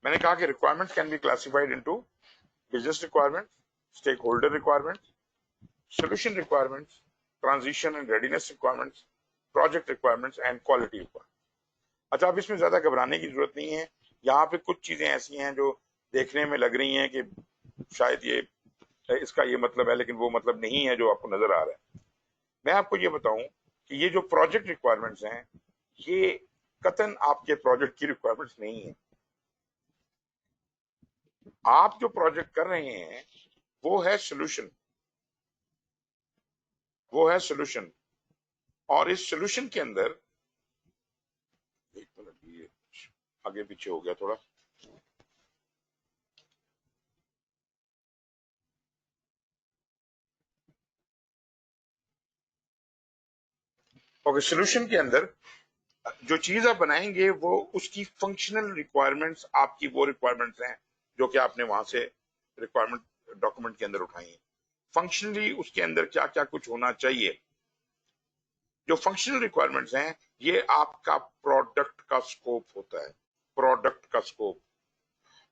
मैंने कहा कि requirements can be classified into business requirement, stakeholder requirement, solution requirements, transition and readiness requirements, project requirements and quality requirements. अच्छा, अब इसमें ज्यादा घबराने की जरूरत नहीं है। यहाँ पे कुछ चीजें ऐसी हैं जो देखने में लग रही हैं कि शायद ये इसका ये मतलब है, लेकिन वो मतलब नहीं है जो आपको नजर आ रहा है। मैं आपको ये बताऊं कि ये जो प्रोजेक्ट रिक्वायरमेंट्स हैं, ये कतन आपके प्रोजेक्ट की रिक्वायरमेंट्स नहीं है। आप जो प्रोजेक्ट कर रहे हैं वो है सोल्यूशन, वो है सोल्यूशन। और इस सोल्यूशन के अंदर, एक मिनट, ये आगे पीछे हो गया थोड़ा। ओके, सोल्यूशन के अंदर जो चीज आप बनाएंगे वो उसकी फंक्शनल रिक्वायरमेंट्स, आपकी वो रिक्वायरमेंट्स हैं जो कि आपने वहां से रिक्वायरमेंट डॉक्यूमेंट के अंदर उठाई है। फंक्शनली उसके अंदर क्या क्या कुछ होना चाहिए। जो फंक्शनल रिक्वायरमेंट्स हैं, ये आपका प्रोडक्ट का स्कोप होता है, प्रोडक्ट का स्कोप।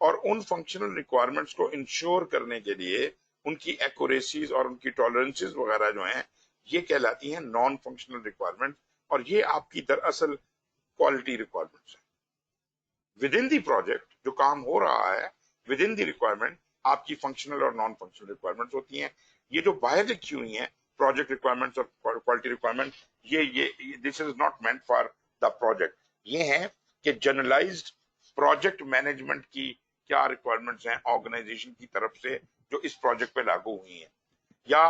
और उन फंक्शनल रिक्वायरमेंट्स को इंश्योर करने के लिए उनकी एक्यूरेसीज और उनकी टॉलरेंसेस वगैरह जो हैं, ये कहलाती हैं नॉन फंक्शनल रिक्वायरमेंट। और ये आपकी दरअसल क्वालिटी रिक्वायरमेंट्स है। विद इन दी प्रोजेक्ट जो काम हो रहा है, विद इन दी रिक्वायरमेंट आपकी फंक्शनल और नॉन फंक्शनल रिक्वायरमेंट्स होती हैं। ये जो बाहर लिखी हुई हैं प्रोजेक्ट रिक्वायरमेंट्स और क्वालिटी रिक्वायरमेंट, ये this is not meant for the project. ये है कि जनरलाइज्ड प्रोजेक्ट मैनेजमेंट की क्या रिक्वायरमेंट्स हैं ऑर्गेनाइजेशन की तरफ से जो इस प्रोजेक्ट पे लागू हुई हैं, या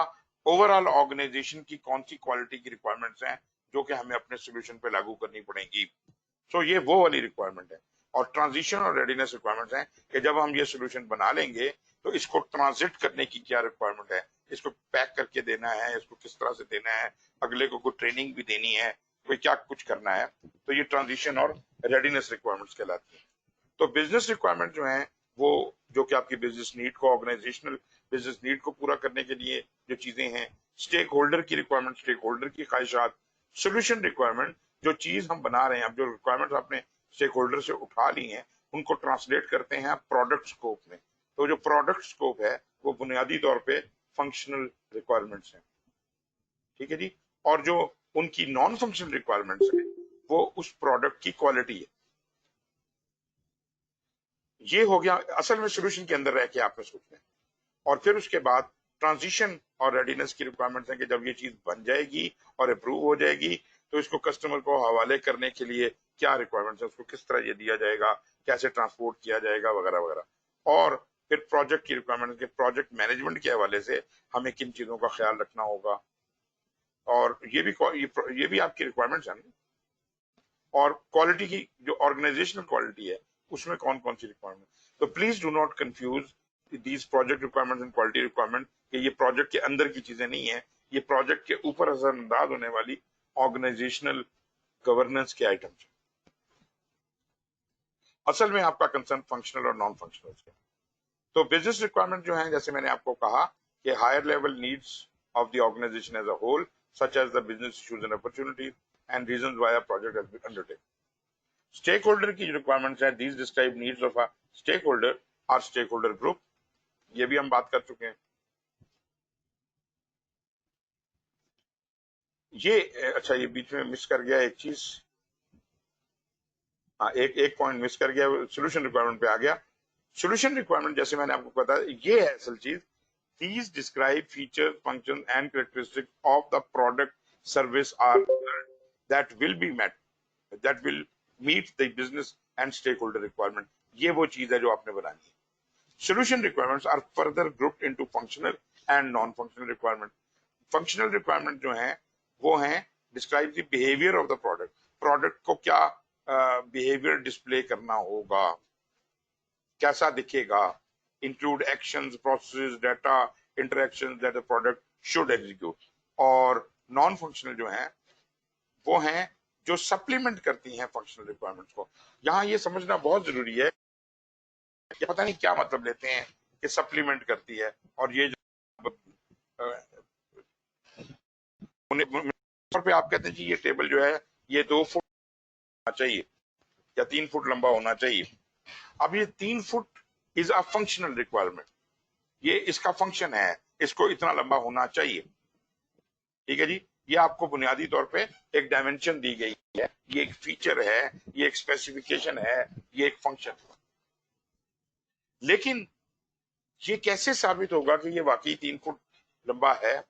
ओवरऑल ऑर्गेनाइजेशन की कौन सी क्वालिटी की रिक्वायरमेंट्स हैं जो कि हमें अपने सोल्यूशन पे लागू करनी पड़ेंगी। सो ये वो वाली रिक्वायरमेंट है। और ट्रांजिशन और रेडीनेस रिक्वायरमेंट्स हैं कि जब हम ये सोल्यूशन बना लेंगे तो इसको ट्रांजिट करने की क्या रिक्वायरमेंट है, इसको पैक करके देना है, इसको किस तरह से देना है, अगले को कोई ट्रेनिंग भी देनी है, कोई क्या कुछ करना है। तो ये ट्रांजिशन और रेडीनेस रिक्वायरमेंट्स कहलाती है। तो बिजनेस रिक्वायरमेंट जो है वो जो कि आपकी बिजनेस नीड को, ऑर्गेनाइजेशनल बिजनेस नीड को पूरा करने के लिए जो चीजें हैं। स्टेक होल्डर की रिक्वायरमेंट, स्टेक होल्डर की ख्वाहिशात। सोल्यूशन रिक्वायरमेंट, जो चीज हम बना रहे हैं, अब जो रिक्वायरमेंट आपने स्टेक होल्डर से उठा ली हैं, उनको ट्रांसलेट करते हैं प्रोडक्ट स्कोप में। तो जो प्रोडक्ट स्कोप है वो बुनियादी तौर पे फंक्शनल रिक्वायरमेंट्स हैं, ठीक है जी। और जो उनकी नॉन फंक्शनल रिक्वायरमेंट्स है वो उस प्रोडक्ट की क्वालिटी है। ये हो गया असल में सोल्यूशन के अंदर रह के आपने सोचना है। और फिर उसके बाद ट्रांजिशन और रेडीनेस की रिक्वायरमेंट्स है कि जब ये चीज बन जाएगी और अप्रूव हो जाएगी तो इसको कस्टमर को हवाले करने के लिए क्या रिक्वायरमेंट्स है, उसको किस तरह ये दिया जाएगा, कैसे ट्रांसपोर्ट किया जाएगा वगैरह वगैरह। और फिर प्रोजेक्ट की रिक्वायरमेंट के प्रोजेक्ट मैनेजमेंट के हवाले से हमें किन चीजों का ख्याल रखना होगा। और ये भी आपकी रिक्वायरमेंट्स हैं। और क्वालिटी की जो ऑर्गेनाइजेशनल क्वालिटी है उसमें कौन कौन सी रिक्वायरमेंट। तो please do not confuse these project requirement and quality requirement कि ये प्रोजेक्ट के अंदर की चीजें नहीं है, ये प्रोजेक्ट के ऊपर असरअंदाज होने वाली ऑर्गेनाइजेशनल गवर्नेंस के आइटम्स। असल में आपका कंसर्न फंक्शनल और नॉन फंक्शनल है। तो बिजनेस रिक्वायरमेंट जो है, जैसे मैंने आपको कहा कि higher level needs of the organisation as a whole, such as the business issues and opportunities and reasons why a project has been undertaken. Stakeholder की जो रिक्वायरमेंट्स है, these describe needs of a stakeholder और stakeholder group. ये भी हम बात कर चुके हैं। ये अच्छा, ये बीच में मिस कर गया एक चीज। हाँ, एक एक पॉइंट मिस कर गया, सोल्यूशन रिक्वायरमेंट पे आ गया। सोल्यूशन रिक्वायरमेंट जैसे मैंने आपको बताया, ये है असल चीज। These describe feature, function and characteristics of the product, service are that will be met, that will meet the business and stakeholder requirement. ये वो चीज है जो आपने बनानी है। Solution requirements are further grouped into functional and non-functional requirement. Functional requirement जो है वो हैं describe the behavior of the product. Product को क्या behavior display करना होगा, कैसा दिखेगा, include actions, processes, data, interactions that the product should execute. और non-functional जो है वो हैं जो supplement करती हैं functional requirements को। यहाँ ये समझना बहुत जरूरी है कि पता नहीं क्या मतलब लेते हैं कि सप्लीमेंट करती है। और ये जो पे आप कहते हैं जी ये टेबल जो है ये 2 फुट होना चाहिए या 3 फुट लंबा होना चाहिए। अब ये 3 foot is a functional requirement, ये इसका फंक्शन है, इसको इतना लंबा होना चाहिए। ठीक है जी, ये आपको बुनियादी तौर पे एक डायमेंशन दी गई है, ये एक फीचर है, ये एक स्पेसिफिकेशन है, ये एक फंक्शन है। लेकिन ये कैसे साबित होगा कि ये वाकई 3 फुट लंबा है?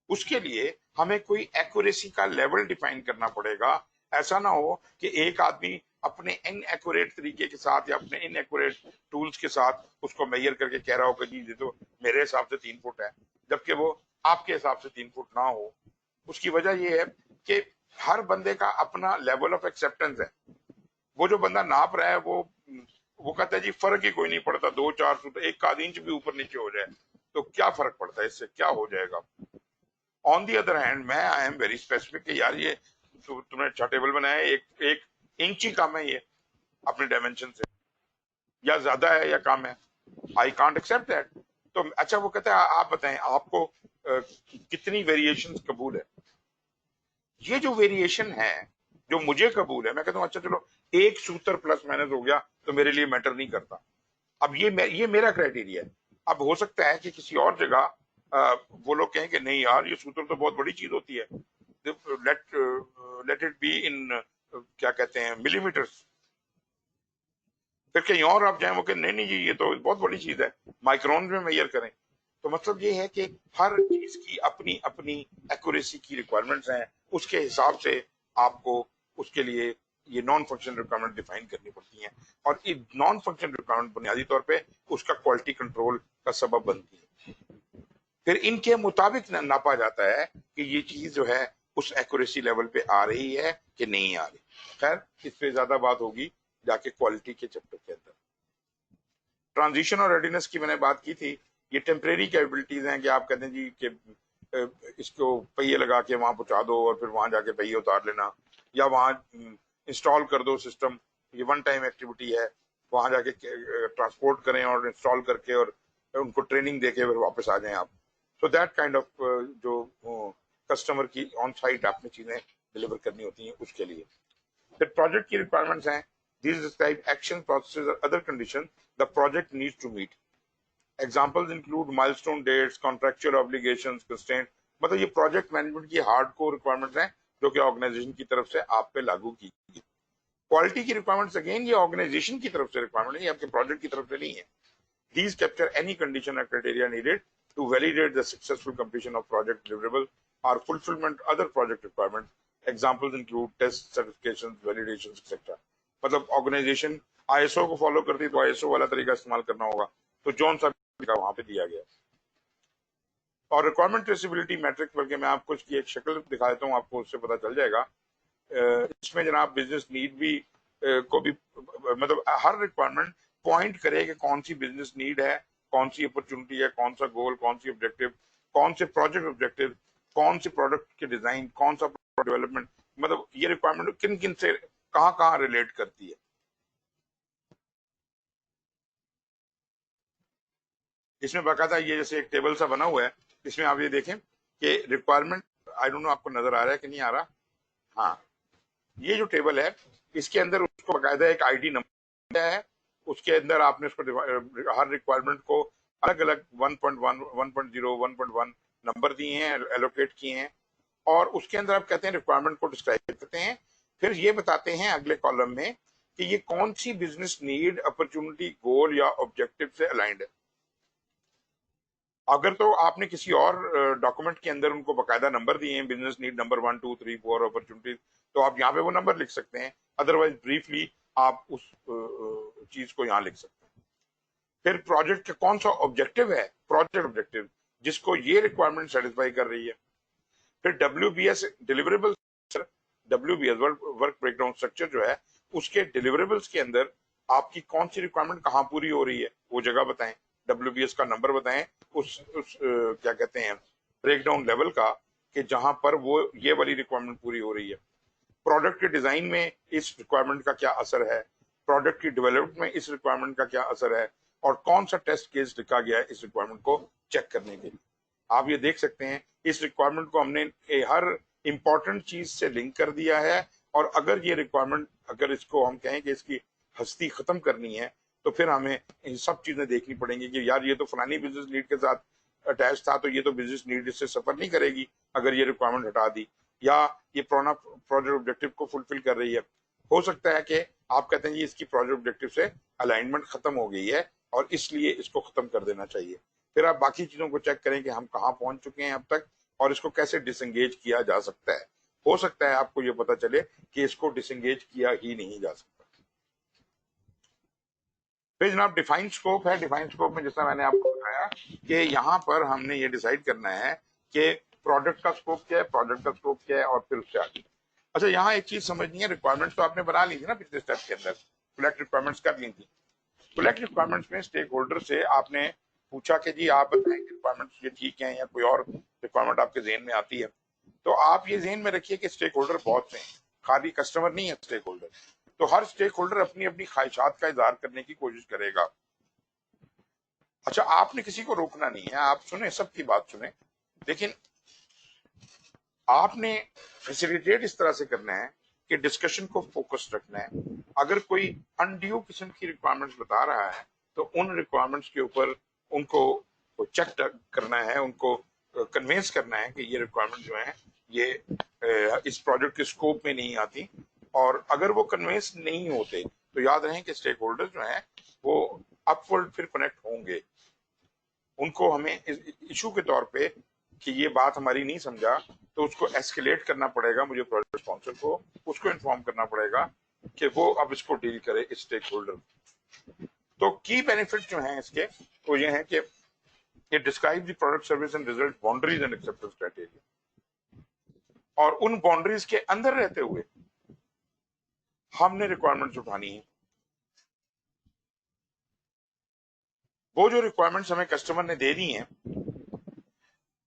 उसके लिए हमें कोई एक्यूरेसी का लेवल डिफाइन करना पड़ेगा। ऐसा ना हो कि एक आदमी अपने इनएक्यूरेट तरीके के साथ या अपने इनएक्यूरेट टूल्स के साथ उसको मेजर करके कह रहा हो कि जी ये तो मेरे हिसाब से 3 फुट है, जबकि वो आपके हिसाब से 3 फुट ना हो। उसकी वजह ये है कि हर बंदे का अपना लेवल ऑफ एक्सेप्टेंस है। वो जो बंदा नाप रहा है वो कहता है जी फर्क ही कोई नहीं पड़ता, 2-4 फुट, 1 आध इंच भी ऊपर नीचे हो जाए तो क्या फर्क पड़ता है, इससे क्या हो जाएगा। ऑन दी अदर हैंड मैं आई एम वेरी स्पेसिफिक कि यार ये तुमने अच्छा टेबल बनाया है, एक इंच ही कम है ये अपने डायमेंशन से, या ज्यादा है या कम है, आई कांट एक्सेप्ट दैट। तो अच्छा वो कहता है आप बताएं आपको कितनी वेरिएशन कबूल है। ये जो वेरिएशन है जो मुझे कबूल है, मैं कहता हूँ अच्छा चलो एक सूत्र प्लस माइनस हो गया तो मेरे लिए मैटर नहीं करता। अब ये मेरा क्राइटेरिया है। अब हो सकता है कि किसी और जगह वो लोग कहें कि नहीं यार ये सूत्र तो बहुत बड़ी चीज होती है, let let it be in क्या कहते हैं मिलीमीटर्स। फिर कहीं और आप जाए वो कहें नहीं नहीं जी ये तो बहुत बड़ी चीज है, माइक्रोन में मेजर करें। तो मतलब ये है कि हर चीज की अपनी अपनी एक्यूरेसी की रिक्वायरमेंट्स हैं, उसके हिसाब से आपको उसके लिए ये नॉन फंक्शनल रिक्वायरमेंट डिफाइन करनी पड़ती हैं, और ये नॉन फंक्शनल रिक्वायरमेंट बुनियादी तौर पे उसका क्वालिटी कंट्रोल का सबब बनती है। फिर इनके मुताबिक नापा जाता है कि ये चीज जो है उस एक्यूरेसी लेवल पे आ रही है कि नहीं आ रही। खैर इस पे ज्यादा बात होगी जाके क्वालिटी के चैप्टर के अंदर। ट्रांजिशन और रेडीनेस की मैंने बात की थी, ये टेम्परेरी कैपेबिलिटीज हैं कि आप कहते हैं जी कि इसको पहिए लगा के वहां पहुंचा दो और फिर वहां जाके पहिए उतार लेना, या वहां इंस्टॉल कर दो सिस्टम, ये वन टाइम एक्टिविटी है, वहां जाके ट्रांसपोर्ट करें और इंस्टॉल करके और उनको ट्रेनिंग देके फिर वापस आ जाएं आप। सो दैट काइंड ऑफ जो कस्टमर की ऑन साइट आपने चीजें डिलीवर करनी होती हैं उसके लिए। फिर प्रोजेक्ट की रिक्वायरमेंट्स हैं, these describe action processes or other conditions the project needs to meet. Examples include milestone dates, contractual obligations, constraints। मतलब ये प्रोजेक्ट मैनेजमेंट की हार्ड कोर रिक्वायरमेंट्स हैं जो कि ऑर्गेनाइजेशन की तरफ से आप पे लागू की गई। क्वालिटी की रिक्वायरमेंट्स अगेन ये ऑर्गेनाइजेशन की तरफ से रिक्वायरमेंट है, ये आपके प्रोजेक्ट की तरफ से नहीं है। These capture any condition or criteria needed to validate the successful completion of project deliverable or fulfillment other project requirements. Examples include tests, certifications, validations, etc. मतलब ऑर्गेनाइजेशन आईएसओ को फॉलो करती है तो आईएसओ वाला तरीका इस्तेमाल करना होगा, तो जौन सा तरीका वहां पे दिया गया। और रिक्वायरमेंट ट्रेसेबिलिटी मैट्रिक बल्कि मैं आपको इसकी एक शक्ल दिखा देता हूँ, आपको उससे पता चल जाएगा। इसमें जनाब बिजनेस नीड भी को भी मतलब हर रिक्वायरमेंट पॉइंट करे कि कौन सी बिजनेस नीड है, कौन सी अपॉर्चुनिटी है, कौन सा गोल, कौन सी ऑब्जेक्टिव, कौन से प्रोजेक्ट ऑब्जेक्टिव, कौन से प्रोडक्ट के डिजाइन, कौन सा डेवलपमेंट, मतलब ये रिक्वायरमेंट किन किन से कहाँ कहाँ रिलेट करती है। इसमें बाकायदा ये जैसे एक टेबल सा बना हुआ है, इसमें आप ये देखें कि रिक्वायरमेंट, आई डोंट नो आपको नजर आ रहा है कि नहीं आ रहा, हाँ ये जो टेबल है इसके अंदर उसको बाकायदा एक आईडी नंबर है, उसके अंदर आपने उसको हर रिक्वायरमेंट को अलग अलग 1.1, 1.0, 1.1 नंबर दिए हैं, एलोकेट किए हैं, और उसके अंदर आप कहते हैं रिक्वायरमेंट को डिस्क्राइब करते हैं। फिर ये बताते हैं अगले कॉलम में कि ये कौन सी बिजनेस नीड, अपॉर्चुनिटी, गोल या ऑब्जेक्टिव से अलाइंड है। अगर तो आपने किसी और डॉक्यूमेंट के अंदर उनको बकायदा नंबर दिए हैं, बिजनेस नीड नंबर 1, 2, 3, 4 अपॉर्चुनिटीज, तो आप यहाँ पे वो नंबर लिख सकते हैं, अदरवाइज ब्रीफली आप उस चीज को यहाँ लिख सकते हैं। फिर प्रोजेक्ट का कौन सा ऑब्जेक्टिव है, प्रोजेक्ट ऑब्जेक्टिव जिसको ये रिक्वायरमेंट सेटिस्फाई कर रही है। फिर WBS deliverable, WBS work breakdown structure जो है उसके डिलीवरेबल्स के अंदर आपकी कौन सी रिक्वायरमेंट कहाँ पूरी हो रही है वो जगह बताएं, WBS का नंबर बताएं उस क्या कहते हैं ब्रेकडाउन लेवल का, कि जहां पर वो ये वाली रिक्वायरमेंट पूरी हो रही है। प्रोडक्ट के डिजाइन में इस रिक्वायरमेंट का क्या असर है, प्रोडक्ट की डेवलपमेंट में इस रिक्वायरमेंट का क्या असर है, और कौन सा टेस्ट केस लिखा गया है इस रिक्वायरमेंट को चेक करने के लिए। आप ये देख सकते हैं इस रिक्वायरमेंट को हमने हर इंपॉर्टेंट चीज से लिंक कर दिया है, और अगर ये रिक्वायरमेंट, अगर इसको हम कहें कि इसकी हस्ती खत्म करनी है तो फिर हमें इन सब चीजें देखनी पड़ेंगी कि यार ये तो फलानी बिजनेस नीड के साथ अटैच था, तो ये तो बिजनेस नीड इससे सफर नहीं करेगी अगर ये रिक्वायरमेंट हटा दी, या ये प्रोजेक्ट ऑब्जेक्टिव को फुलफिल कर रही है। हो सकता है कि आप कहते हैं जी इसकी प्रोजेक्ट ऑब्जेक्टिव से अलाइनमेंट खत्म हो गई है और इसलिए इसको खत्म कर देना चाहिए। फिर आप बाकी चीजों को चेक करें कि हम कहाँ पहुंच चुके हैं अब तक और इसको कैसे डिसंगेज किया जा सकता है। हो सकता है आपको ये पता चले कि इसको डिसंगेज किया ही नहीं जा सकता। फिर जनाब डिफाइंड स्कोप है। डिफाइंड स्कोप में जैसा मैंने आपको बताया कि यहाँ पर हमने ये डिसाइड करना है कि प्रोडक्ट का स्कोप क्या है, प्रोजेक्ट का स्कोप क्या है और फिर उससे आगे। अच्छा, यहाँ एक चीज समझनी है, रिक्वायरमेंट्स तो आपने बना ली थी ना पिछले स्टेप के अंदर, कलेक्ट रिक्वायरमेंट्स कर ली थी। कलेक्ट रिक्वायरमेंट्स में स्टेक होल्डर से आपने पूछा कि जी आप बताएं रिक्वायरमेंट्स ये ठीक है या कोई और रिक्वायरमेंट आपके जेहन में आती है। तो आप ये जेहन में रखिए कि स्टेक होल्डर बहुत से हैं, खाली कस्टमर नहीं है स्टेक होल्डर। तो हर स्टेक होल्डर अपनी अपनी ख्वाहिशात का इजहार करने की कोशिश करेगा। अच्छा, आपने किसी को रोकना नहीं है, आप सुने, सबकी बात सुने, लेकिन आपने फैसिलिटेट इस तरह से करना है कि डिस्कशन को फोकस रखना है। अगर कोई अनड्यू किस्म की रिक्वायरमेंट्स बता रहा है तो उन रिक्वायरमेंट्स के ऊपर उनको चेक करना है, उनको कन्विंस करना है कि ये रिक्वायरमेंट जो है ये इस प्रोजेक्ट के स्कोप में नहीं आती। और अगर वो कन्विंस नहीं होते तो याद रहे कि स्टेक होल्डर्स जो हैं वो अपवर्ड फिर कनेक्ट होंगे। उनको हमें इशू के तौर पे कि ये बात हमारी नहीं समझा तो उसको एस्केलेट करना पड़ेगा, मुझे प्रोजेक्ट स्पॉन्सर को उसको इन्फॉर्म करना पड़ेगा कि वो अब इसको डील करे इस स्टेक होल्डर। तो की बेनिफिट जो हैं इसके वो ये हैं कि ये describe the product service and result boundaries and acceptance criteria, और उन बाउंड्रीज के अंदर रहते हुए हमने रिक्वायरमेंट्स उठानी है। वो जो रिक्वायरमेंट्स हमें कस्टमर ने दे दी हैं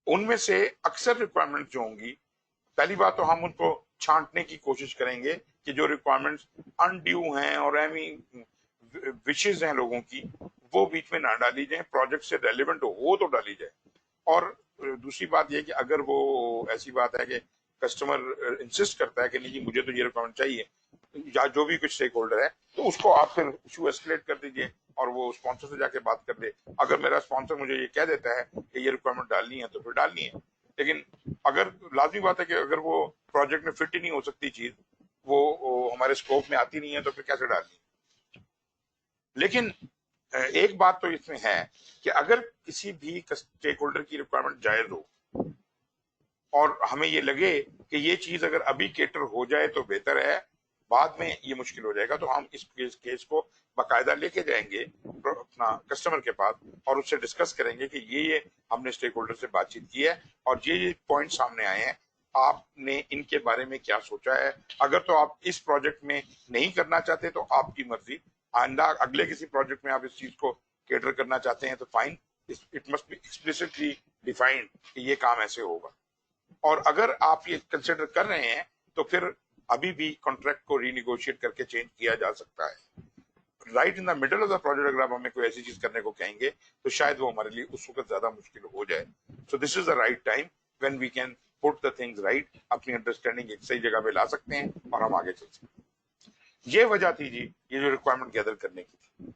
उनमें से अक्सर रिक्वायरमेंट जो होंगी, पहली बात तो हम उनको छांटने की कोशिश करेंगे कि जो रिक्वायरमेंट्स अनड्यू हैं और एमी विशेष हैं लोगों की, वो बीच में ना डाली जाए, प्रोजेक्ट से रेलिवेंट हो तो डाली जाए। और दूसरी बात यह कि अगर वो ऐसी बात है कि कस्टमर इंसिस्ट करता है कि नहीं जी मुझे तो ये रिक्वायरमेंट चाहिए, या जो भी कुछ स्टेक होल्डर है, तो उसको आप फिर इशू एस्केलेट कर दीजिए और वो स्पॉन्सर से जाके बात कर ले। अगर मेरा स्पॉन्सर मुझे ये कह देता है कि ये रिक्वायरमेंट डालनी है तो फिर डालनी है, लेकिन अगर लाजमी बात है कि अगर वो प्रोजेक्ट में फिट ही नहीं हो सकती चीज, वो हमारे स्कोप में आती नहीं है, तो फिर कैसे डालनी। लेकिन एक बात तो इसमें है कि अगर किसी भी स्टेक होल्डर की रिक्वायरमेंट जायज हो और हमें ये लगे कि ये चीज अगर अभी केटर हो जाए तो बेहतर है, बाद में ये मुश्किल हो जाएगा, तो हम इस केस को बाकायदा लेके जाएंगे अपना कस्टमर के पास और उससे डिस्कस करेंगे कि ये हमने स्टेक होल्डर से बातचीत की है और ये पॉइंट सामने आए हैं, आपने इनके बारे में क्या सोचा है। अगर तो आप इस प्रोजेक्ट में नहीं करना चाहते तो आपकी मर्जी, आइंदा अगले किसी प्रोजेक्ट में आप इस चीज को केटर करना चाहते हैं तो fine, it must be explicitly defined कि ये काम ऐसे होगा। और अगर आप ये कंसिडर कर रहे हैं तो फिर अभी भी कॉन्ट्रैक्ट को रीनिगोशिएट करके चेंज किया जा सकता है। Right in the middle of the project अगर आप हमें कोई ऐसी चीज करने को कहेंगे तो शायद वो हमारे लिए उस वक्त ज्यादा मुश्किल हो जाए। So this is the right time when we can put the things right, अपनी अंडरस्टैंडिंग एक सही जगह पे ला सकते हैं और हम आगे चल सकते हैं। ये वजह थी जी ये जो रिक्वायरमेंट गैदर करने की थी।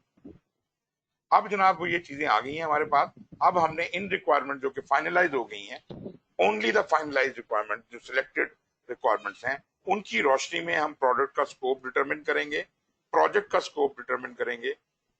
अब जनाब वो ये चीजें आ गई हैं हमारे पास। अब हमने इन रिक्वायरमेंट जो कि फाइनलाइज हो गई हैं, ओनली द फाइनलाइज रिक्वायरमेंट जो सिलेक्टेड रिक्वायरमेंट्स हैं, उनकी रोशनी में हम प्रोडक्ट का स्कोप डिटरमिन करेंगे, प्रोजेक्ट का स्कोप डिटरमिन करेंगे।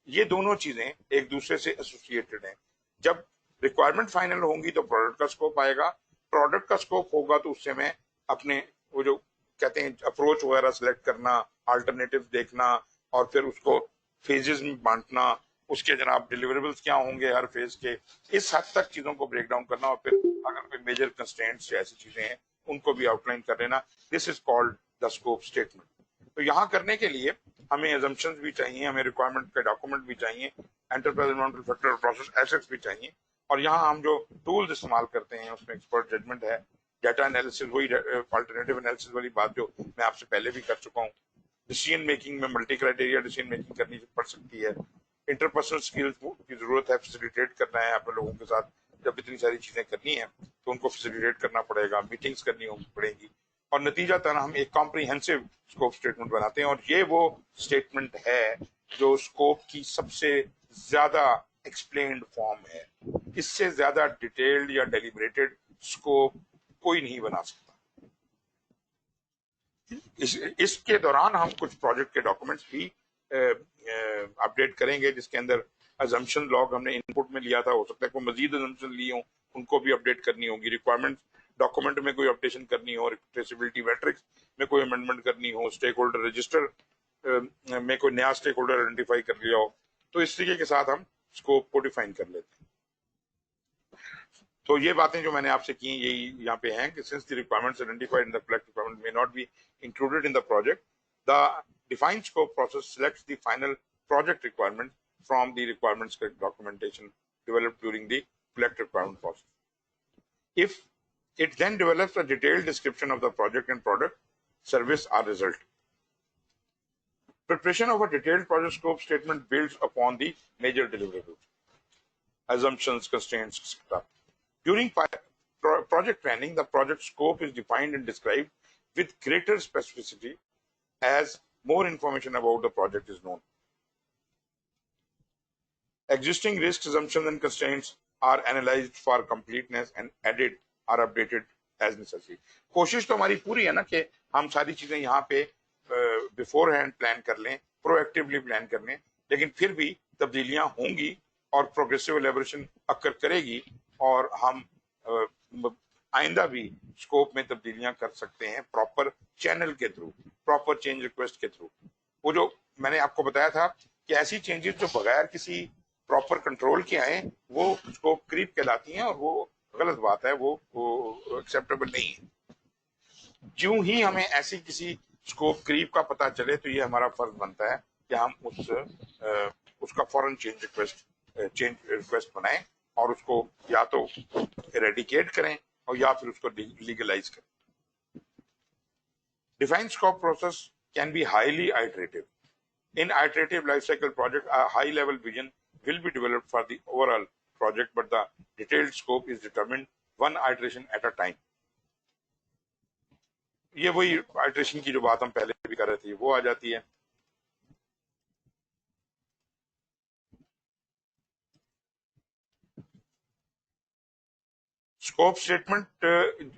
ये दोनों चीजें एक दूसरे से एसोसिएटेड हैं। जब रिक्वायरमेंट फाइनल होंगी तो प्रोडक्ट का स्कोप आएगा, प्रोडक्ट का स्कोप होगा तो उससे मैं अपने वो जो कहते हैं अप्रोच वगैरह सिलेक्ट करना, अल्टरनेटिव देखना और फिर उसको फेजेस में बांटना, उसके जनाब डिलीवरेबल्स क्या होंगे हर फेज के, इस हद तक चीजों को ब्रेक डाउन करना और फिर अगर कोई मेजर कंस्ट्रेंट्स ऐसी चीजें हैं उनको भी आउटलाइन कर लेना। This is called the scope statement. तो यहाँ करने के लिए हमें एजम्पशंस भी चाहिए, हमें रिक्वायरमेंट के डॉक्यूमेंट भी चाहिए, एंटरप्राइज एनवायरमेंटल फैक्टर और प्रोसेस एसेट्स भी चाहिए। और यहाँ हम जो टूल्स इस्तेमाल करते हैं उसमें एक्सपर्ट जजमेंट है, डाटा एनालिसिस, वही अल्टरनेटिव एनालिसिस वाली बात जो मैं आपसे पहले भी कर चुका हूँ। डिसीजन मेकिंग में मल्टी क्राइटेरिया डिसीजन मेकिंग करनी पड़ सकती है। इंटरपर्सनल स्किल्स की जरूरत है, फैसिलिटेट करना है अपने लोगों के साथ, जब इतनी सारी चीजें करनी है तो उनको फैसिलिटेट करना पड़ेगा, मीटिंग्स करनी पड़ेगी। और नतीजतन हम एक कॉम्प्रिहेंसिव स्कोप स्टेटमेंट बनाते हैं, और ये वो स्टेटमेंट है जो स्कोप की सबसे ज्यादा एक्सप्लेन्ड फॉर्म है। इससे ज्यादा डिटेल्ड या डेलिब्रेटेड स्कोप कोई नहीं बना सकता। इसके दौरान हम कुछ प्रोजेक्ट के डॉक्यूमेंट्स भी अपडेट करेंगे, जिसके अंदर अजम्पशन लॉग हमने इनपुट में लिया था, हो सकता है कोई मजीद अजम्पशन लिए हों, उनको भी अपडेट करनी होगी। रिक्वायरमेंट डॉक्यूमेंट में कोई अपडेशन करनी हो, ट्रेसेबिलिटी मैट्रिक्स में कोई अमेंडमेंट करनी हो, स्टेक होल्डर रजिस्टर में कोई नया स्टेक होल्डर आइडेंटिफाई कर लिया हो, तो इस तरीके के साथ हम स्कोप को डिफाइन कर लेते हैं। तो ये बातें जो मैंने आपसे की यही यहाँ पे हैं कि since the requirements identified in the project requirement may not be included in the project, the defined scope process selects the final project requirement from the requirements documentation developed during the collect requirement process. If it then develops a detailed description of the project and product, service or result. Preparation of a detailed project scope statement builds upon the major deliverables, assumptions, constraints, etc. During project planning, the project scope is defined and described with greater specificity as more information about the project is known. Existing risks, assumptions, and constraints are analyzed for completeness and added or updated as necessary. कोशिश तो हमारी पूरी है ना कि हम सारी चीजें यहाँ पे बिफोर हैंड प्लान कर लें, प्रोएक्टिवली प्लान कर लें, लेकिन फिर भी तब्दीलियां होंगी और प्रोग्रेसिव एलेबोरेशन अक्कर करेगी, और हम आइंदा भी स्कोप में तब्दीलियां कर सकते हैं प्रॉपर चैनल के थ्रू, प्रॉपर चेंज रिक्वेस्ट के थ्रू। वो जो मैंने आपको बताया था कि ऐसी चेंजेस जो बगैर किसी प्रॉपर कंट्रोल के आए वो स्कोप क्रीप कहलाती हैं, और वो गलत बात है, वो एक्सेप्टेबल नहीं है। ज्यों ही हमें ऐसी किसी स्कोप क्रीप का पता चले तो ये हमारा फर्ज बनता है कि हम उसका फौरन चेंज रिक्वेस्ट बनाएं और उसको या तो इरेडिकेट करें और या फिर उसको लीगलाइज करें। Defined scope process can be highly iterative. In iterative lifecycle project, a high-level vision will be developed for the overall project, but the detailed scope is determined one iteration at a time. ये वही iteration की जो बात हम पहले भी कर रहे थे वो आ जाती है। स्कोप स्टेटमेंट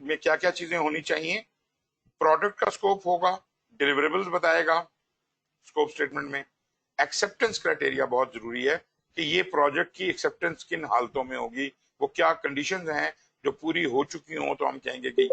में क्या क्या चीजें होनी चाहिए? प्रोडक्ट का स्कोप होगा, डिलीवरेबल्स बताएगा स्कोप स्टेटमेंट में। एक्सेप्टेंस क्राइटेरिया बहुत जरूरी है कि ये प्रोजेक्ट की एक्सेप्टेंस किन हालतों में होगी, वो क्या कंडीशंस हैं जो पूरी हो चुकी हो तो हम कहेंगे कि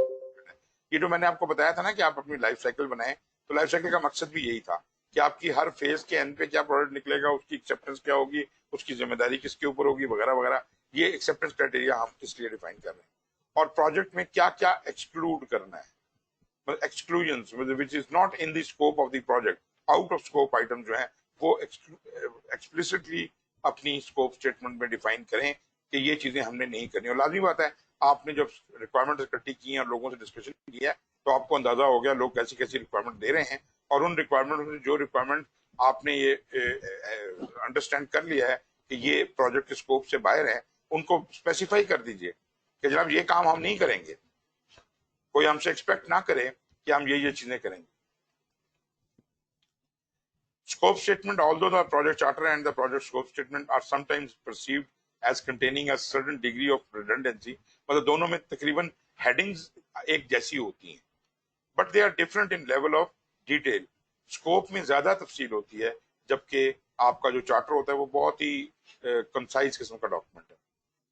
ये जो मैंने आपको बताया था ना कि आप अपनी लाइफ साइकिल बनाएं, तो लाइफ साइकिल का मकसद भी यही था कि आपकी हर फेज के एंड पे क्या प्रोडक्ट निकलेगा, उसकी एक्सेप्टेंस क्या होगी, उसकी जिम्मेदारी किसके ऊपर होगी, वगैरह वगैरह। ये एक्सेप्टेंस क्राइटेरिया हम इसलिए डिफाइन कर रहे हैं। और प्रोजेक्ट में क्या क्या एक्सक्लूड करना है, exclusions which is not in the scope of the project, out of scope item जो है वो एक्सप्लिसिटली अपनी स्कोप स्टेटमेंट में डिफाइन करें कि ये चीजें हमने नहीं करनी। और लाजमी बात है, आपने जब रिक्वायरमेंट इकट्ठी की है और लोगों से डिस्कशन किया है तो आपको अंदाजा हो गया लोग कैसी कैसी रिक्वायरमेंट दे रहे हैं, और उन रिक्वायरमेंट में जो रिक्वायरमेंट आपने ये अंडरस्टैंड कर लिया है कि ये प्रोजेक्ट के स्कोप से बाहर है, उनको स्पेसिफाई कर दीजिए कि जनाब ये काम हम नहीं करेंगे, कोई हमसे एक्सपेक्ट ना करे कि हम ये चीजें करेंगे। Scope statement, although the project charter and the project scope statement are sometimes perceived as containing a certain degree of redundancy, मतलब दोनों में तकरीबन headings एक जैसी होती हैं, but they are different in level of detail. Scope में ज्यादा तफसील होती है, जबकि आपका जो चार्टर होता है वो बहुत ही कंसाइज किस्म का डॉक्यूमेंट है।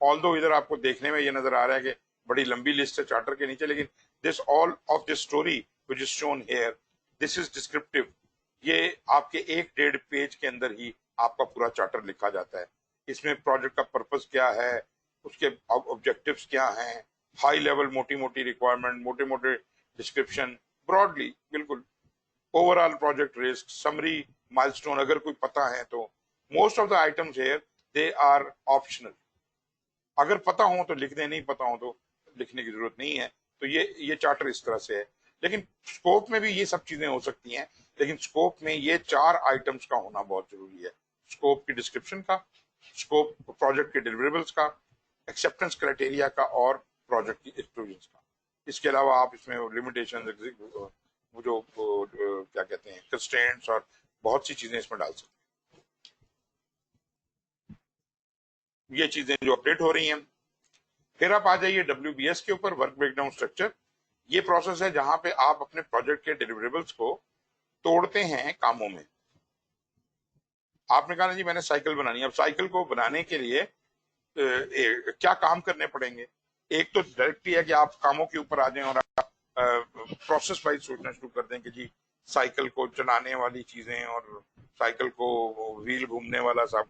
ऑल्दो इधर आपको देखने में ये नजर आ रहा है कि बड़ी लंबी लिस्ट है चार्टर के नीचे, लेकिन this all of this story which is shown here, this is descriptive. ये आपके 1-1.5 पेज के अंदर ही आपका पूरा चार्टर लिखा जाता है। इसमें प्रोजेक्ट का पर्पस क्या है, उसके ऑब्जेक्टिव्स क्या हैं, हाई लेवल मोटी मोटी रिक्वायरमेंट, मोटे मोटे डिस्क्रिप्शन, ब्रॉडली बिल्कुल overall project risk, summary, milestone अगर कोई पता है तो। Most of the items here they are optional, अगर पता हो तो लिख दें, नहीं पता हो तो लिखने की जरूरत नहीं है। तो ये चार्टर इस तरह से है। लेकिन स्कोप में भी ये सब चीजें हो सकती हैं, लेकिन स्कोप में ये 4 आइटम्स का होना बहुत जरूरी है। स्कोप की डिस्क्रिप्शन का, स्कोप प्रोजेक्ट के डिलीवरेबल्स का, एक्सेप्टेंस क्राइटेरिया का और प्रोजेक्ट की एक्सक्लूजन्स का। इसके अलावा आप इसमें लिमिटेशन, वो जो क्या कहते हैं, कंस्ट्रेंट्स, और बहुत सी चीजें इसमें डाल सकते हैं। ये चीजें जो अपडेट हो रही हैं। फिर आप आ जाइए WBS के ऊपर, वर्क ब्रेकडाउन स्ट्रक्चर। ये प्रोसेस है जहां पे आप अपने प्रोजेक्ट के डिलीवरेबल्स को तोड़ते हैं कामों में। आपने कहा ना जी मैंने साइकिल बनानी है, अब साइकिल को बनाने के लिए क्या काम करने पड़ेंगे। एक तो डायरेक्टली है कि आप कामों के ऊपर आ जाएं और आप प्रोसेस वाइज सोचना शुरू कर दें कि जी साइकिल को चलाने वाली चीजें और साइकिल को व्हील घूमने वाला सब।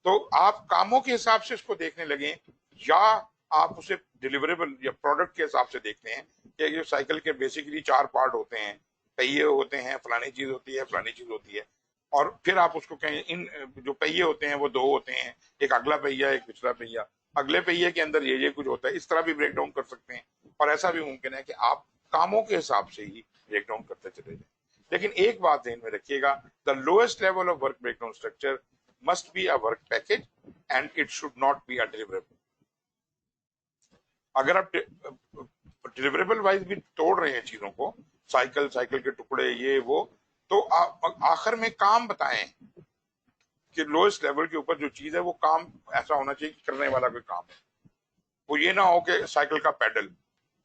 तो आप कामों के हिसाब से इसको देखने लगे, या आप उसे डिलीवरेबल या प्रोडक्ट के हिसाब से देखते हैं कि ये साइकिल के बेसिकली 4 पार्ट होते हैं, पहिए होते हैं, फलानी चीज होती है, फलानी चीज होती है। और फिर आप उसको कहें इन जो पहिए होते हैं वो 2 होते हैं, एक अगला पहिया, एक पिछला पहिया। अगले पहिए के अंदर ये कुछ होता है, इस तरह भी ब्रेक डाउन कर सकते हैं। और ऐसा भी मुमकिन है कि आप कामों के हिसाब से ही ब्रेक डाउन करते चले जाएं। लेकिन एक बात ध्यान में रखिएगा, the lowest level of work breakdown structure must be a work package and it should not be a deliverable। अगर आप डिलीवरेबल वाइज भी तोड़ रहे हैं चीजों को, साइकिल, साइकिल के टुकड़े, ये वो, तो आखिर में काम बताएं कि लोएस्ट लेवल के ऊपर जो चीज है वो काम ऐसा होना चाहिए कि करने वाला कोई काम है। वो ये ना हो कि साइकिल का पैडल,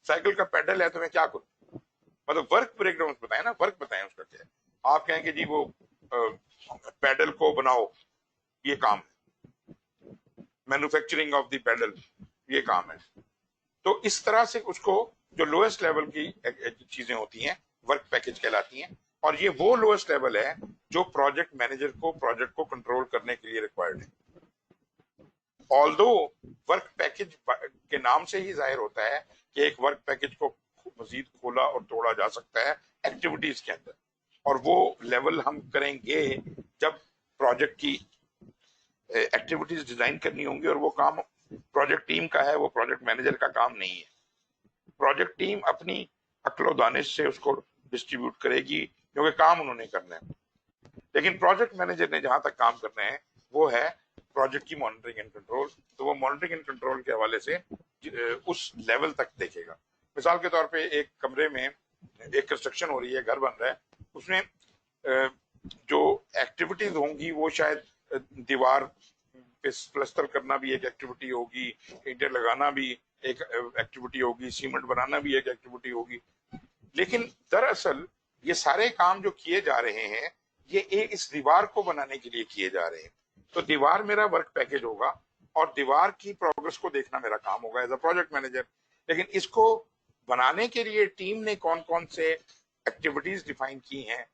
साइकिल का पैडल है तो मैं क्या करूं। मतलब वर्क ब्रेकडाउन बताएं ना, वर्क बताएं उसका क्या है। आप कहें कि जी वो पैडल को बनाओ, ये काम है, मैन्युफैक्चरिंग ऑफ द पैडल, ये काम है। तो इस तरह से उसको जो लोएस्ट लेवल की चीजें होती हैं वर्क पैकेज कहलाती हैं। और ये वो लोएस्ट लेवल है जो प्रोजेक्ट मैनेजर को प्रोजेक्ट को कंट्रोल करने के लिए रिक्वायर्ड है। ऑल्दो वर्क पैकेज के नाम से ही जाहिर होता है कि एक वर्क पैकेज को मजीद खोला और तोड़ा जा सकता है एक्टिविटीज के अंदर, और वो लेवल हम करेंगे जब प्रोजेक्ट की एक्टिविटीज डिजाइन करनी होंगी। और वो काम प्रोजेक्ट टीम का है, वो प्रोजेक्ट मैनेजर का काम नहीं है। प्रोजेक्ट टीम अपनी अक्लो दानिश से उसको डिस्ट्रीब्यूट करेगी क्योंकि काम उन्होंने करना है। लेकिन प्रोजेक्ट मैनेजर ने जहां तक काम करना है वो है प्रोजेक्ट की मॉनिटरिंग एंड कंट्रोल। तो वो मॉनिटरिंग एंड कंट्रोल के हवाले से उस लेवल तक देखेगा। मिसाल के तौर पे एक कमरे में एक कंस्ट्रक्शन हो रही है, घर बन रहा है, उसमें जो एक्टिविटीज होंगी वो शायद दीवार पे प्लस्तर करना भी एक एक्टिविटी होगी, ईंटें लगाना भी एक एक्टिविटी होगी, सीमेंट बनाना भी एक एक्टिविटी होगी। लेकिन दरअसल ये सारे काम जो किए जा रहे हैं ये एक इस दीवार को बनाने के लिए किए जा रहे हैं। तो दीवार मेरा वर्क पैकेज होगा और दीवार की प्रोग्रेस को देखना मेरा काम होगा एज अ प्रोजेक्ट मैनेजर। लेकिन इसको बनाने के लिए टीम ने कौन कौन से एक्टिविटीज डिफाइन की हैं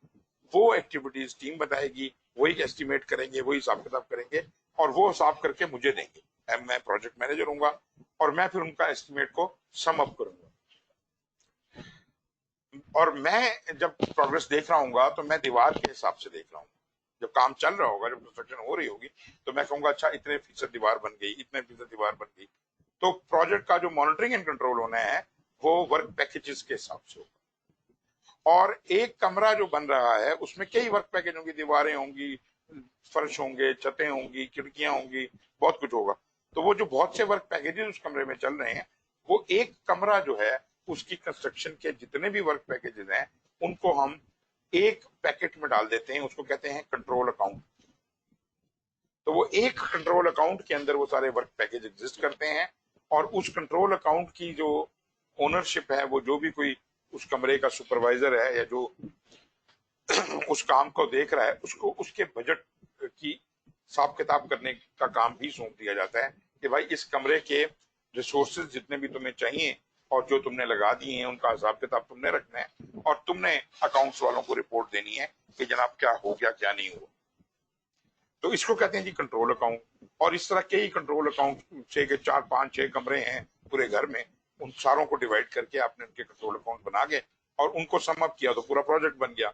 वो एक्टिविटीज टीम बताएगी, वही एस्टिमेट करेंगे, वही हिसाब किताब करेंगे और वो हिसाब करके मुझे देंगे। मैं प्रोजेक्ट मैनेजर हूंगा और मैं फिर उनका एस्टिमेट को सम अप करूंगा। और मैं जब प्रोग्रेस देख रहा हूँ तो मैं दीवार के हिसाब से देख रहा हूँ। जब काम चल रहा होगा, जब कंस्ट्रक्शन हो रही होगी, तो मैं कहूंगा अच्छा इतने फीसद दीवार बन गई, इतने फीसद दीवार बन गई। तो प्रोजेक्ट का जो मॉनिटरिंग एंड कंट्रोल होना है वो वर्क पैकेजेस के हिसाब से होगा। और एक कमरा जो बन रहा है उसमें कई वर्क पैकेज होंगी, दीवारें होंगी, फर्श होंगे, छतें होंगी, खिड़कियां होंगी, बहुत कुछ होगा। तो वो जो बहुत से वर्क पैकेजेस उस कमरे में चल रहे हैं, वो एक कमरा जो है उसकी कंस्ट्रक्शन के जितने भी वर्क पैकेजेस हैं उनको हम एक पैकेट में डाल देते हैं, उसको कहते हैं कंट्रोल अकाउंट। तो वो एक कंट्रोल अकाउंट के अंदर वो सारे वर्क पैकेज एग्जिस्ट करते हैं और उस कंट्रोल अकाउंट की जो ओनरशिप है, वो जो भी कोई उस कमरे का सुपरवाइजर है या जो उस काम को देख रहा है, उसको उसके बजट की हिसाब किताब करने का काम भी सौंप दिया जाता है कि भाई इस कमरे के रिसोर्सेज जितने भी तुम्हें चाहिए और जो तुमने लगा दिए हैं उनका हिसाब किताब तुमने रखना है और तुमने अकाउंट्स वालों को रिपोर्ट देनी है कि जनाब क्या हो गया, क्या नहीं हुआ। तो इसको कहते हैं जी कंट्रोल अकाउंट। और इस तरह कई कंट्रोल अकाउंट से 4, 5, 6 कमरे हैं पूरे घर में, उन सारों को डिवाइड करके आपने उनके कंट्रोल अकाउंट बना के और उनको सम अप किया तो पूरा प्रोजेक्ट बन गया।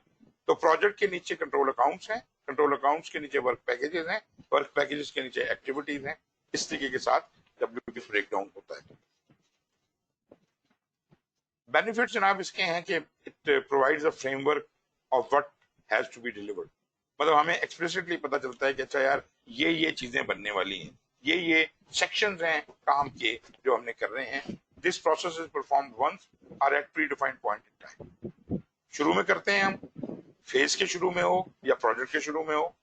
तो प्रोजेक्ट के नीचे कंट्रोल अकाउंट्स हैं, कंट्रोल अकाउंट्स के नीचे वर्क पैकेजेस हैं, वर्क पैकेजेस के नीचे एक्टिविटीज हैं। इस तरीके के साथ WBS ब्रेकडाउन होता है। बेनिफिट्स जनाब इसके हैं कि it provides a framework of what has to be delivered. मतलब हमें एक्सप्लिसिटली पता चलता है कि अच्छा यार ये चीजें बनने वाली हैं, ये सेक्शंस हैं काम के जो हमने कर रहे हैं। This process is performed once or at predefined point in time. शुरू में करते हैं हम, फेज के शुरू में हो या प्रोजेक्ट के शुरू में हो,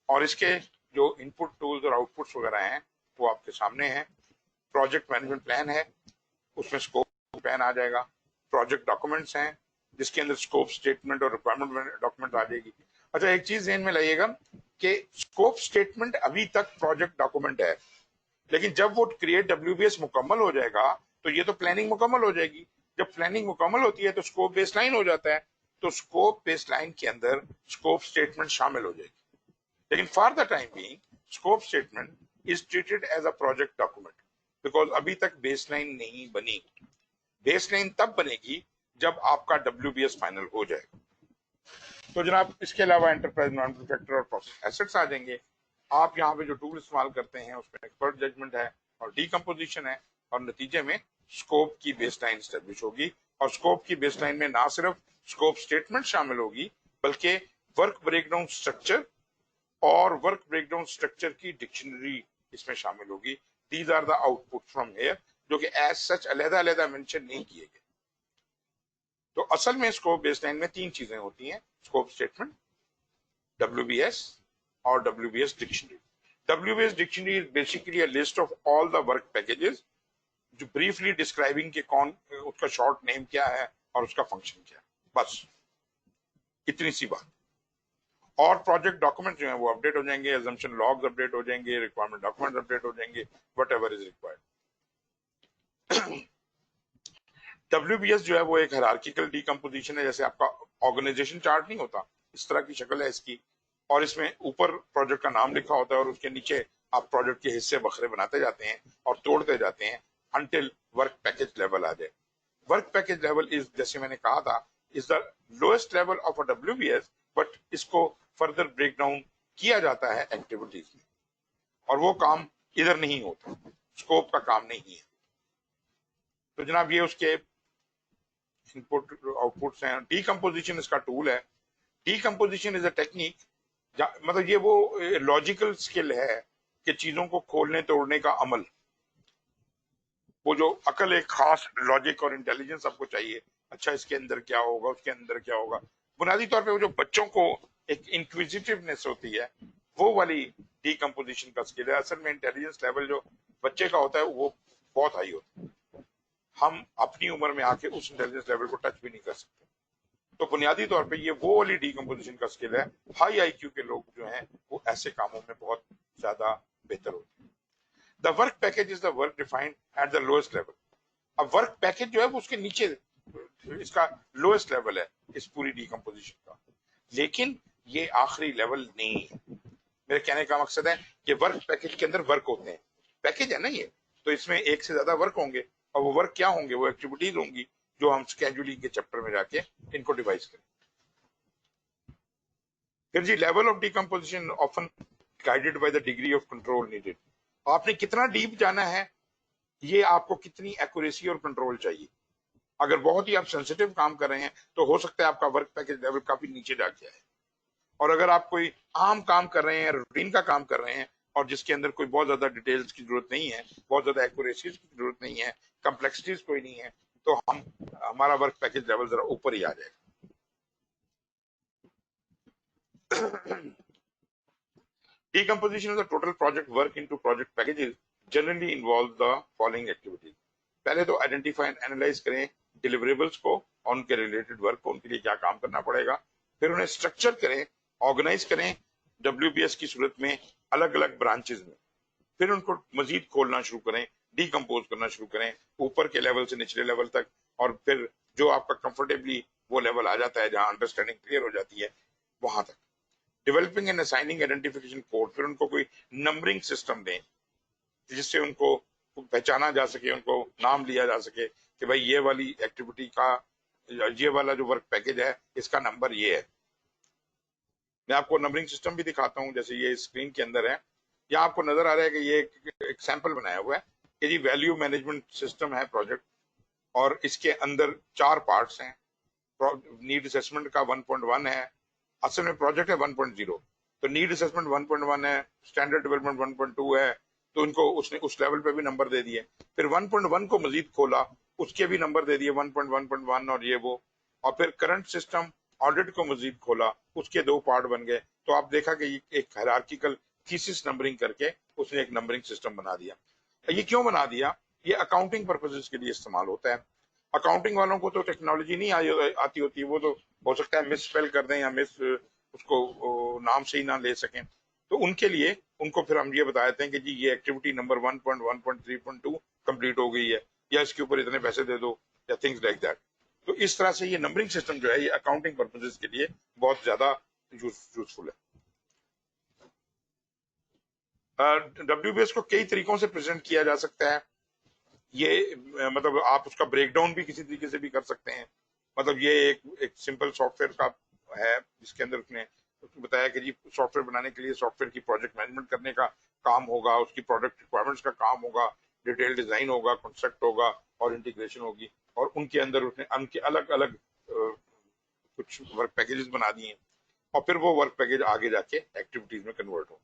और इसके जो इनपुट टूल्स और आउटपुट्स वगैरह हैं वो आपके सामने हैं। प्रोजेक्ट मैनेजमेंट प्लान है, उसमें स्कोप प्लान आ जाएगा। प्रोजेक्ट डॉक्यूमेंट्स हैं जिसके अंदर स्कोप स्टेटमेंट और रिक्वायरमेंट डॉक्यूमेंट आ जाएगी। अच्छा, एक चीज ध्यान में लाइएगा कि स्कोप स्टेटमेंट अभी तक प्रोजेक्ट डॉक्यूमेंट है, लेकिन जब वो क्रिएट डब्ल्यूबीएस मुकम्मल हो जाएगा तो ये तो प्लानिंग मुकम्मल हो जाएगी। जब प्लानिंग मुकम्मल होती है तो स्कोप बेसलाइन हो जाता है, तो स्कोप बेसलाइन के अंदर स्कोप स्टेटमेंट शामिल हो जाएगी। लेकिन for the time being scope statement is treated as a project document, because अभी तक बेसलाइन नहीं बनी। बेसलाइन तब बनेगी जब आपका डब्ल्यूबीएस फाइनल हो जाएगा। तो जनाब, इसके अलावा एंटरप्राइज नॉन फैक्टर और प्रोसेस एसेट्स आ जाएंगे। आप यहाँ पे जो टूल इस्तेमाल करते हैं उसमें एक्सपर्ट जजमेंट है और डीकम्पोजिशन है, और नतीजे में स्कोप की बेसलाइन स्टैब्लिश होगी। और स्कोप की बेसलाइन में ना सिर्फ स्कोप स्टेटमेंट शामिल होगी बल्कि वर्क ब्रेकडाउन स्ट्रक्चर और वर्क ब्रेकडाउन स्ट्रक्चर की डिक्शनरी इसमें शामिल होगी। These are the output from here, जो कि एज सच अलग-अलग मेंशन नहीं किए गए। तो असल में स्कोप बेसलाइन में तीन चीजें होती हैं: स्कोप स्टेटमेंट, WBS और WBS dictionary. WBS dictionary is basically a list of all the work packages, जो ब्रीफली डिस्क्राइबिंग के कौन, उसका शॉर्ट नेम क्या है और उसका फंक्शन क्या है, बस इतनी सी बात। और प्रोजेक्ट डॉक्यूमेंट जो है वो अपडेट हो जाएंगे, अजम्पशन लॉग्स अपडेट हो जाएंगे, रिक्वायरमेंट डॉक्यूमेंट अपडेट हो जाएंगे, व्हाटएवर इज रिक्वायर्ड। WBS जो है वो एक हायरार्किकल डीकम्पोजिशन है। जैसे आपका ऑर्गेनाइजेशन चार्ट नहीं होता, इस तरह की शक्ल है इसकी, और इसमें ऊपर प्रोजेक्ट का नाम लिखा होता है और उसके नीचे आप प्रोजेक्ट के हिस्से बखरे बनाते जाते हैं और तोड़ते जाते हैं अंटिल वर्क पैकेज लेवल आ जाए। वर्क पैकेज लेवल इज, जैसे मैंने कहा था, is the lowest level of a WBS, but इसको फर्दर ब्रेक डाउन किया जाता है एक्टिविटीज में, और वो काम इधर नहीं होता, स्कोप का काम नहीं है। तो जनाब, ये उसके इनपुट आउटपुट्स हैं। डीकम्पोजिशन इसका टूल है। डीकम्पोजिशन इज अ टेक्निक, मतलब ये वो लॉजिकल स्किल है कि चीजों को खोलने तोड़ने का अमल, वो जो अकल, एक खास लॉजिक और इंटेलिजेंस आपको चाहिए। अच्छा, इसके अंदर क्या होगा, उसके अंदर क्या होगा। बुनियादी तौर पे वो जो बच्चों को एक इंक्विजिटिवनेस होती है, वो वाली डीकम्पोजिशन का स्किल है। असल में इंटेलिजेंस लेवल जो बच्चे का होता है वो बहुत हाई होता है, हम अपनी उम्र में आके उस इंटेलिजेंस लेवल को टच भी नहीं कर सकते। तो बुनियादी तौर पे ये वो वाली डीकम्पोजिशन का स्किल है। हाई IQ के लोग जो हैं वो ऐसे कामों में बहुत ज्यादा बेहतर होते हैं। The work package is the work defined at the lowest level. अब वर्क पैकेज जो है वो उसके नीचे, इसका लोएस्ट लेवल है इस पूरी डीकम्पोजिशन का, लेकिन ये आखिरी लेवल नहीं है। मेरे कहने का मकसद है कि वर्क पैकेज के अंदर वर्क होते हैं, पैकेज है ना ये, तो इसमें एक से ज्यादा वर्क होंगे, और वो वर्क क्या होंगे, वो एक्टिविटीज होंगी जो हम स्केड्यूलिंग के चैप्टर में जाके इनको डिवाइस करें। फिर जी, level of decomposition often guided by the degree of control needed. आपने कितना डीप जाना है, ये आपको कितनी एक्यूरेसी और कंट्रोल चाहिए। अगर बहुत ही आप सेंसिटिव काम कर रहे हैं तो हो सकता है आपका वर्क पैकेज लेवल काफी नीचे जाके आए, और अगर आप कोई आम काम कर रहे हैं, रूटीन का काम कर रहे हैं, और जिसके अंदर कोई बहुत ज्यादा डिटेल्स की जरूरत नहीं है, बहुत ज्यादा एक्यूरेसीज की जरूरत नहीं है, कम्प्लेक्सिटीज कोई नहीं है, तो हमारा वर्क पैकेज लेवल जरा ऊपर ही आ जाएगा। Decomposition of the total project work into project packages generally involves the following activities. पहले तो आइडेंटिफाई एंड एनालाइज करें डिलीवरेबल्स को और उनके रिलेटेड वर्क को, उनके लिए क्या काम करना पड़ेगा। फिर उन्हें स्ट्रक्चर करें, ऑर्गेनाइज करें WBS की सूरत में अलग अलग ब्रांचेस में। फिर उनको मजीद खोलना शुरू करें, डीकम्पोज करना शुरू करें ऊपर के लेवल से निचले लेवल तक, और फिर जो आपका कंफर्टेबली वो लेवल आ जाता है जहां अंडरस्टैंडिंग क्लियर हो जाती है, वहां तक। Developing and assigning identification code, फिर उनको कोई नंबरिंग सिस्टम दें जिससे उनको पहचाना जा सके, उनको नाम लिया जा सके कि भाई ये वाली एक्टिविटी का, ये वाला जो वर्क पैकेज है इसका नंबर ये है। मैं आपको नंबरिंग सिस्टम भी दिखाता हूं, जैसे ये स्क्रीन के अंदर है। यहाँ आपको नजर आ रहा है कि ये एक सैंपल बनाया हुआ है कि जी वैल्यू मैनेजमेंट सिस्टम है प्रोजेक्ट, और इसके अंदर 4 पार्ट्स हैं। नीड असेसमेंट का 1.1 है, असल में प्रोजेक्ट है 1.0, तो नीड असेसमेंट 1.1 है, स्टैंडर्ड डेवलपमेंट 1.2 है, तो इनको उसने उस लेवल पे भी नंबर दे दिए। फिर 1.1 को मजीद खोला उसके भी नंबर दे दिए 1.1.1 और ये वो, और फिर करंट सिस्टम ऑडिट को मजीद खोला, उसके दो पार्ट बन गए। तो आप देखा कि एक हायरार्किकल थीसिस नंबरिंग करके उसने एक नंबरिंग सिस्टम बना दिया। ये क्यों बना दिया? ये अकाउंटिंग पर्पसेस के लिए इस्तेमाल होता है। अकाउंटिंग वालों को तो टेक्नोलॉजी नहीं आती होती, वो तो हो सकता है मिस स्पेल कर दें या मिस उसको नाम से ही ना ले सकें, तो उनके लिए उनको फिर हम ये बता देते हैं कि जी ये एक्टिविटी नंबर 1.1.3.2 कंप्लीट हो गई है, या इसके ऊपर इतने पैसे दे दो, या थिंग्स लाइक दैट। तो इस तरह से ये नंबरिंग सिस्टम जो है ये अकाउंटिंग पर्पसेस के लिए बहुत ज्यादा यूजफुल है। WBS को कई तरीकों से प्रेजेंट किया जा सकता है। ये मतलब आप उसका ब्रेकडाउन भी किसी तरीके से भी कर सकते हैं। मतलब ये एक सिंपल सॉफ्टवेयर का है जिसके अंदर उसने बताया कि जी सॉफ्टवेयर बनाने के लिए सॉफ्टवेयर की प्रोजेक्ट मैनेजमेंट करने का काम होगा, उसकी प्रोडक्ट रिक्वायरमेंट्स का काम होगा, डिटेल डिजाइन होगा, कॉन्सेप्ट होगा और इंटीग्रेशन होगी, और उनके अंदर उसने उनके अलग अलग कुछ वर्क पैकेजेस बना दिए हैं, और फिर वो वर्क पैकेज आगे जाके एक्टिविटीज में कन्वर्ट हो।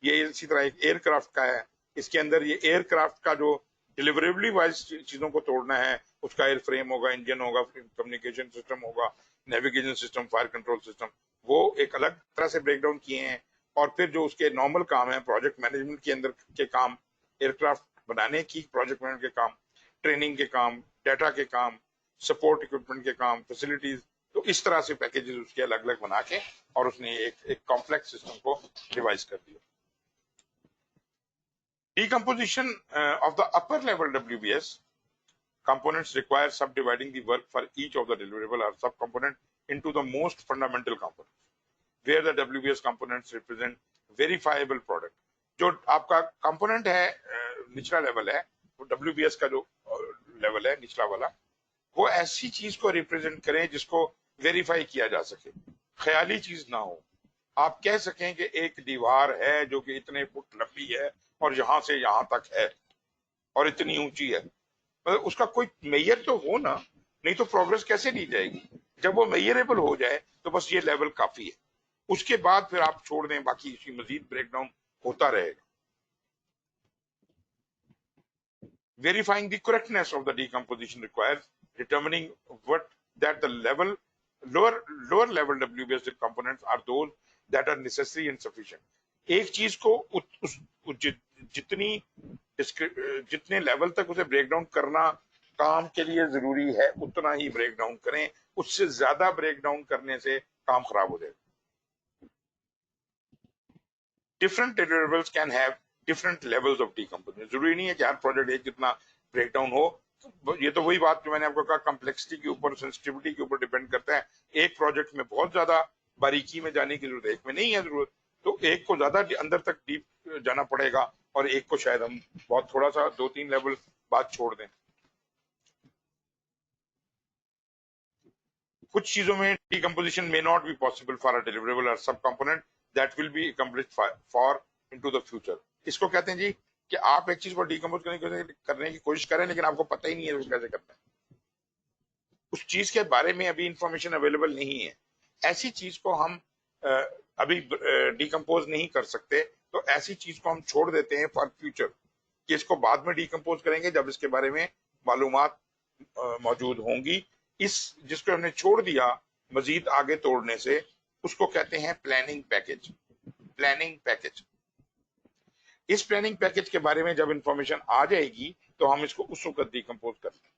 ये इसी तरह एक एयरक्राफ्ट का है, इसके अंदर ये एयरक्राफ्ट का जो डिलीवरेबली वाइज चीजों को तोड़ना है, उसका एयर फ्रेम होगा, इंजन होगा, कम्युनिकेशन सिस्टम होगा, navigation system, fire control system, वो एक अलग तरह से ब्रेक डाउन किए हैं। और फिर जो उसके नॉर्मल काम है प्रोजेक्ट मैनेजमेंट के अंदर के काम, एयरक्राफ्ट बनाने की प्रोजेक्ट मैनेजमेंट के काम, ट्रेनिंग के काम, डाटा के काम, सपोर्ट इक्विपमेंट के काम, फैसिलिटीज, तो इस तरह से पैकेजेस उसके अलग अलग बना के और उसने एक कॉम्प्लेक्स सिस्टम को डिवाइस कर दिया। Decomposition of the upper level WBS components require subdividing the work for each of the deliverable or subcomponent into the most fundamental components, where the WBS components represent verifiable product. जो आपका component है निचला level है, वो WBS का जो level है निचला वाला, वो ऐसी चीज को रिप्रेजेंट करें जिसको वेरीफाई किया जा सके, ख्याली चीज ना हो। आप कह सकें कि एक दीवार है जो कि इतने फुट लंबी है और यहां से यहां तक है और इतनी ऊंची है, मतलब उसका कोई मेजर तो हो ना, नहीं तो प्रोग्रेस कैसे ली जाएगी। जब वो मेजरेबल हो जाए तो बस ये लेवल काफी है, उसके बाद फिर आप छोड़ दें, बाकी इसी मजीद ब्रेकडाउन होता रहेगा। Verifying the correctness of the decomposition requires determining what that the level lower level WBS components are those that are necessary and sufficient. एक चीज को जितने लेवल तक उसे ब्रेक डाउन करना काम के लिए जरूरी है उतना ही ब्रेक डाउन करें, उससे ज्यादा ब्रेक डाउन करने से काम खराब हो जाएगा। Different deliverables can have different levels of decomposition. जरूरी नहीं है कि हर प्रोजेक्ट एक जितना ब्रेक डाउन हो, ये तो वही बात जो मैंने आपको कहा, कॉम्प्लेक्सिटी के ऊपर, सेंसिटिविटी के ऊपर डिपेंड करता है। एक प्रोजेक्ट में बहुत ज्यादा बारीकी में जाने की जरूरत है, एक में नहीं है जरूरत, तो एक को ज्यादा अंदर तक डीप जाना पड़ेगा और एक को शायद हम बहुत थोड़ा सा 2-3 लेवल बाद छोड़ दें। कुछ चीजों में decomposition may not be possible for a deliverable और सब component that will B accomplished for into the future. इसको कहते हैं जी कि आप एक चीज को डीकंपोज करने की कोशिश करें लेकिन आपको पता ही नहीं है उसको कैसे करना है, उस चीज के बारे में अभी इंफॉर्मेशन अवेलेबल नहीं है, ऐसी चीज को हम अभी डीकंपोज नहीं कर सकते, तो ऐसी चीज को हम छोड़ देते हैं फॉर फ्यूचर कि इसको बाद में डीकंपोज करेंगे जब इसके बारे में मालूमात मौजूद होंगी। इस जिसको हमने छोड़ दिया मजीद आगे तोड़ने से, उसको कहते हैं प्लानिंग पैकेज। प्लानिंग पैकेज, इस प्लानिंग पैकेज के बारे में जब इंफॉर्मेशन आ जाएगी तो हम इसको उस वक्त डीकंपोज करते हैं।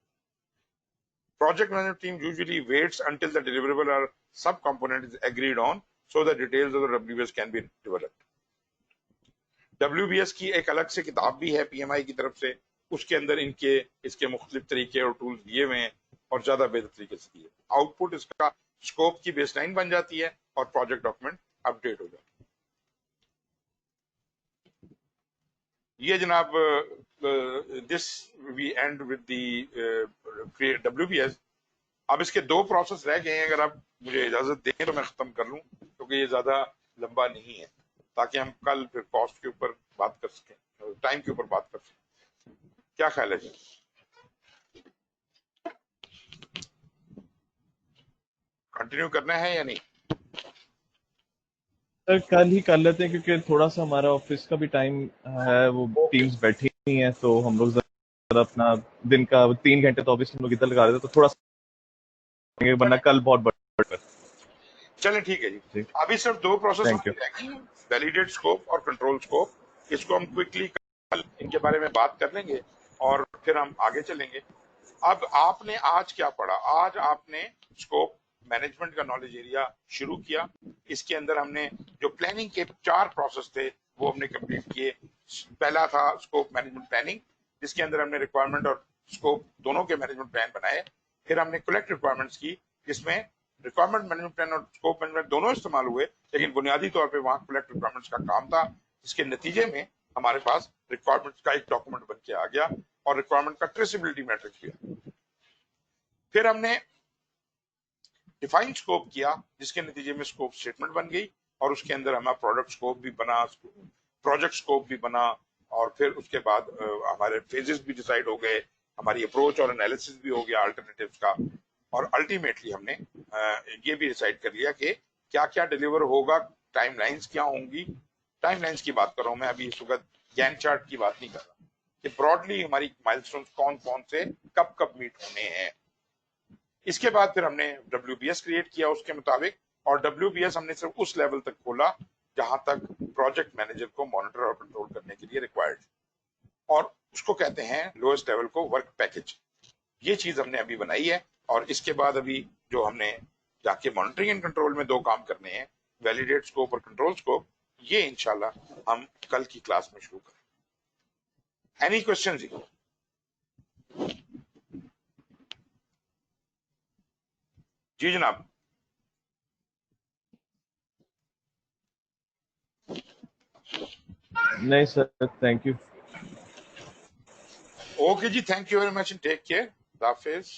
Project management team usually waits until the deliverable or sub-component is agreed on, so the details of the WBS can be developed. WBS की एक अलग से किताब भी है PMI की तरफ से, उसके अंदर इसके मुख्तलिफ तरीके और टूल्स दिए हुए हैं और ज्यादा बेहतर तरीके से दिए। आउटपुट इसका स्कोप की बेसलाइन बन जाती है और प्रोजेक्ट डॉक्यूमेंट अपडेट हो जाता है। ये जनाब this we end with the WBS। अब इसके 2 प्रोसेस रह गए हैं, अगर आप मुझे इजाजत दें तो मैं खत्म कर लूं, क्योंकि ये ज्यादा लंबा नहीं है, ताकि हम कल फिर कॉस्ट के ऊपर बात कर सकें, टाइम के ऊपर बात कर सकें। क्या ख्याल है जी? कंटिन्यू करना है या नहीं? सर कल ही कर लेते हैं, क्योंकि थोड़ा सा हमारा ऑफिस का भी टाइम है, वो टीम्स बैठी हुई हैं, तो हम लोग अपना दिन का 3 घंटे तो ऑब्वियसली लोग इधर लगा रहे थे, तो थोड़ा सा, वरना कल बहुत बड़ा। चलें ठीक है जी। जी, अभी सिर्फ दो प्रोसेस थैंक यू। रह गई हैं, वैलिडेट स्कोप और कंट्रोल स्कोप। इसको हम क्विकली कल इनके बारे में बात कर लेंगे और फिर हम आगे चलेंगे। अब आपने आज क्या पढ़ा? आज आपने स्कोप मैनेजमेंट का नॉलेज एरिया शुरू किया। इसके अंदर हमने जो प्लानिंग के 4 प्रोसेस थे वो हमने कंप्लीट किए। पहला था स्कोप मैनेजमेंट प्लानिंग, जिसके अंदर हमने रिक्वायरमेंट और स्कोप दोनों के मैनेजमेंट प्लान बनाए। फिर हमने कलेक्ट रिक्वायरमेंट्स की, जिसमें रिक्वायरमेंट मैनेजमेंट प्लान और स्कोप मैनेजमेंट दोनों इस्तेमाल हुए, लेकिन बुनियादी तौर पे वहां कलेक्ट रिक्वायरमेंट्स का काम था, जिसके नतीजे में हमारे पास रिक्वायरमेंट्स का एक डॉक्यूमेंट बन के आ गया और रिक्वायरमेंट का ट्रेसेबिलिटी मैट्रिक्स भी। फिर हमने डिफाइन स्कोप किया, जिसके नतीजे में स्कोप स्टेटमेंट बन गई और उसके अंदर हमारा प्रोडक्ट स्कोप भी बना, प्रोजेक्ट स्कोप भी बना, और फिर उसके बाद हमारे फेजेस भी डिसाइड हो गए, हमारी अप्रोच और एनालिसिस भी हो गया अल्टरनेटिव्स का, और अल्टीमेटली हमने ये भी डिसाइड कर लिया कि क्या क्या डिलीवर होगा, टाइमलाइंस क्या होंगी। टाइमलाइंस की बात कर रहा हूं मैं अभी इस वक्त, गैन चार्ट की बात नहीं कर रहा, कि ब्रॉडली हमारी माइलस्टोन्स कौन कौन से कब कब मीट होने हैं। इसके बाद फिर हमने WBS क्रिएट किया उसके मुताबिक, और WBS हमने सिर्फ उस लेवल तक खोला जहां तक प्रोजेक्ट मैनेजर को मॉनिटर और कंट्रोल करने के लिए रिक्वायर्ड, और उसको कहते हैं लोएस्ट लेवल को वर्क पैकेज। ये चीज हमने अभी बनाई है, और इसके बाद अभी जो हमने जाके मॉनिटरिंग एंड कंट्रोल में 2 काम करने हैं, वैलिडेट स्कोप और कंट्रोल स्कोप, ये इंशाल्लाह हम कल की क्लास में शुरू करें। एनी क्वेश्चन जी? जी जनाब। नहीं सर, थैंक यू। ओके जी, thank you very much and take care. Hafiz.